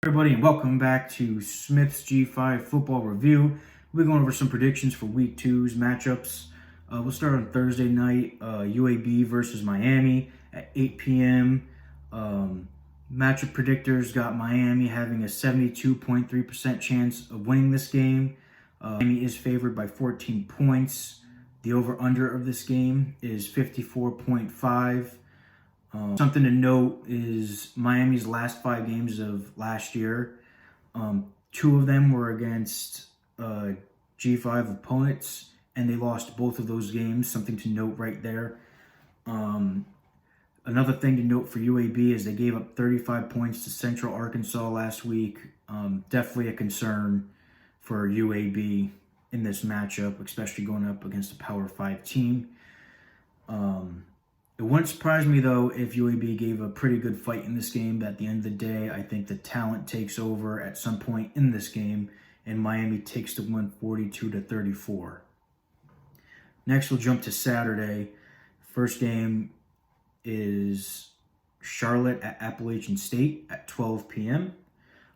Everybody, and welcome back to Smith's G5 Football Review. We're going over some predictions for Week 2's matchups. We'll start on Thursday night, UAB versus Miami at 8 p.m. Matchup predictors got Miami having a 72.3% chance of winning this game. Miami is favored by 14 points. The over-under of this game is 54.5. Something to note is Miami's last 5 games of last year. 2 of them were against G5 opponents, and they lost both of those games. Something to note right there. Another thing to note for UAB is they gave up 35 points to Central Arkansas last week. Definitely a concern for UAB in this matchup, especially going up against a Power 5 team. It wouldn't surprise me, though, if UAB gave a pretty good fight in this game. But at the end of the day, I think the talent takes over at some point in this game, and Miami takes the win 42-34. Next, we'll jump to Saturday. First game is Charlotte at Appalachian State at 12 p.m.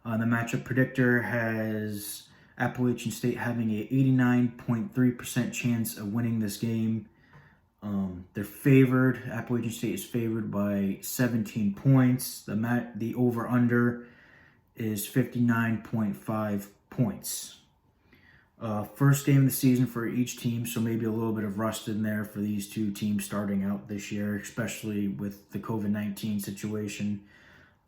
The matchup predictor has Appalachian State having an 89.3% chance of winning this game. They're favored. Appalachian State is favored by 17 points. The over-under is 59.5 points. First game of the season for each team, so maybe a little bit of rust in there for these two teams starting out this year, especially with the COVID-19 situation.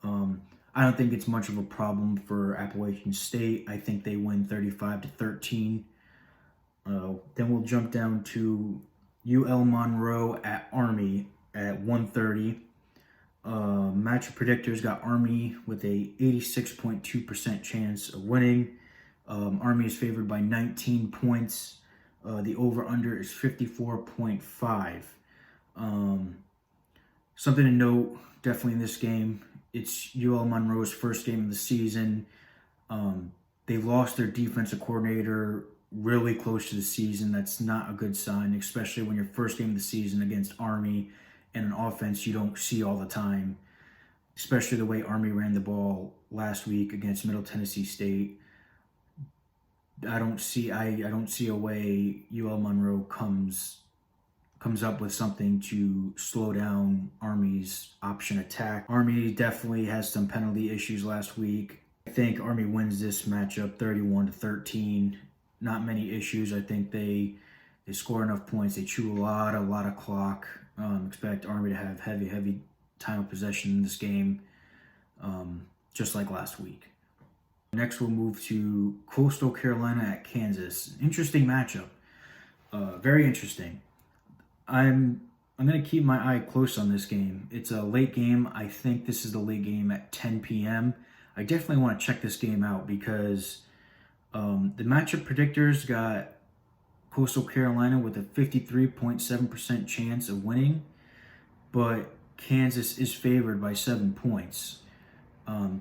I don't think it's much of a problem for Appalachian State. I think they win 35-13. Then we'll jump down to UL Monroe at Army at 1:30. Matchup predictors got Army with a 86.2% chance of winning. Army is favored by 19 points. The over-under is 54.5. Something to note, definitely in this game, it's UL Monroe's first game of the season. They lost their defensive coordinator really close to the season. That's not a good sign, especially when your first game of the season against Army and an offense you don't see all the time, especially the way Army ran the ball last week against Middle Tennessee State. I don't see a way UL Monroe comes up with something to slow down Army's option attack. Army definitely has some penalty issues last week. I think Army wins this matchup 31-13. Not many issues. I think they score enough points. They chew a lot of clock. Expect Army to have heavy time of possession in this game, just like last week. Next, we'll move to Coastal Carolina at Kansas. Interesting matchup. Very interesting. I'm going to keep my eye close on this game. It's a late game. I think this is the late game at 10 p.m. I definitely want to check this game out because the matchup predictors got Coastal Carolina with a 53.7% chance of winning, but Kansas is favored by 7 points.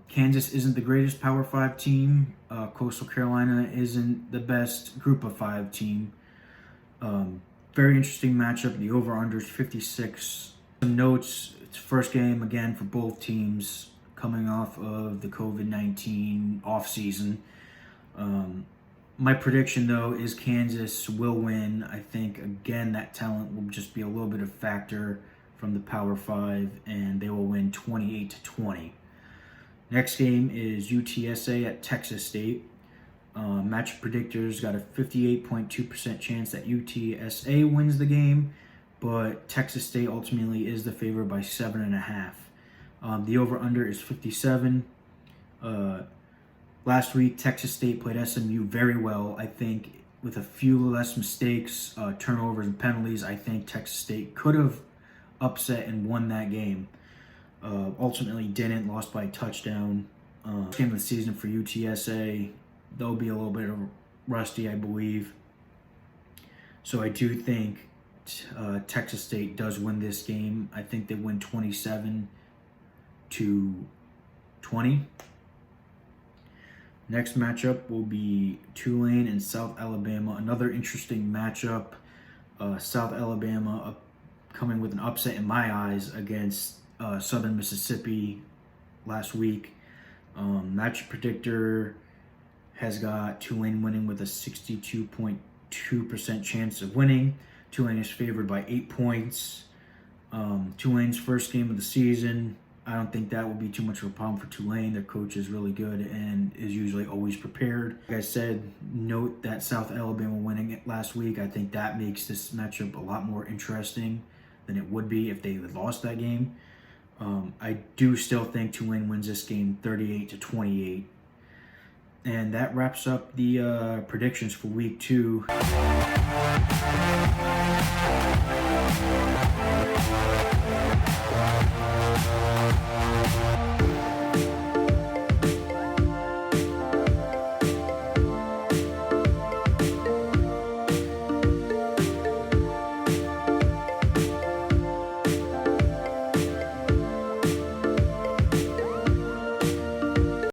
Kansas isn't the greatest Power 5 team. Coastal Carolina isn't the best Group of 5 team. Very interesting matchup. The over-under is 56. Some notes, it's first game again for both teams coming off of the COVID-19 offseason. My prediction, though, is Kansas will win. I think, again, that talent will just be a little bit of factor from the Power 5, and they will win 28-20. Next game is UTSA at Texas State. Matchup predictors got a 58.2% chance that UTSA wins the game, but Texas State ultimately is the favorite by 7.5. The over-under is 57. Last week, Texas State played SMU very well. I think with a few less mistakes, turnovers, and penalties, I think Texas State could have upset and won that game. Ultimately didn't, lost by a touchdown. Game of the season for UTSA. They'll be a little bit rusty, I believe. So I do think Texas State does win this game. I think they win 27-20. Next matchup will be Tulane and South Alabama. Another interesting matchup. South Alabama coming with an upset in my eyes against Southern Mississippi last week. Match predictor has got Tulane winning with a 62.2% chance of winning. Tulane is favored by 8 points. Tulane's first game of the season. I don't think that will be too much of a problem for Tulane. Their coach is really good and is usually always prepared. Like I said, note that South Alabama winning it last week. I think that makes this matchup a lot more interesting than it would be if they had lost that game. I do still think Tulane wins this game 38-28. And that wraps up the predictions for week 2.